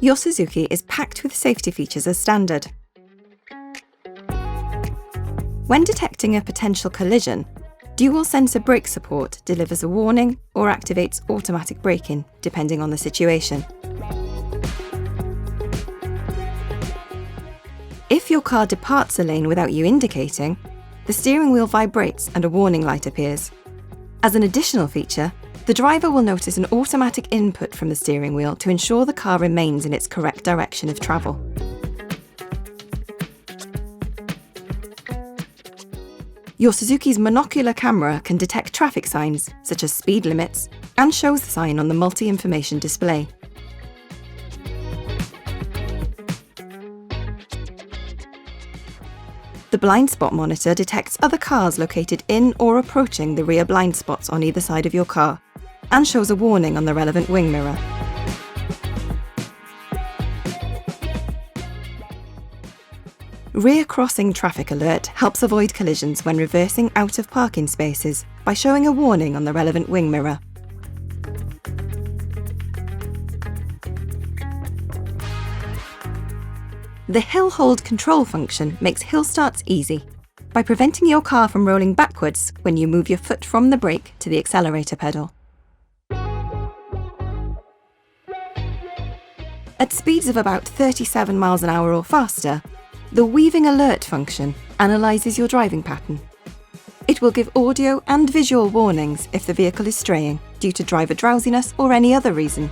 Your Suzuki is packed with safety features as standard. When detecting a potential collision, dual sensor brake support delivers a warning or activates automatic braking, depending on the situation. If your car departs a lane without you indicating, the steering wheel vibrates and a warning light appears. As an additional feature, the driver will notice an automatic input from the steering wheel to ensure the car remains in its correct direction of travel. Your Suzuki's monocular camera can detect traffic signs, such as speed limits, and shows the sign on the multi-information display. The blind spot monitor detects other cars located in or approaching the rear blind spots on either side of your car, and shows a warning on the relevant wing mirror. Rear crossing traffic alert helps avoid collisions when reversing out of parking spaces by showing a warning on the relevant wing mirror. The hill hold control function makes hill starts easy by preventing your car from rolling backwards when you move your foot from the brake to the accelerator pedal. At speeds of about 37 miles an hour or faster, the weaving alert function analyses your driving pattern. It will give audio and visual warnings if the vehicle is straying due to driver drowsiness or any other reason.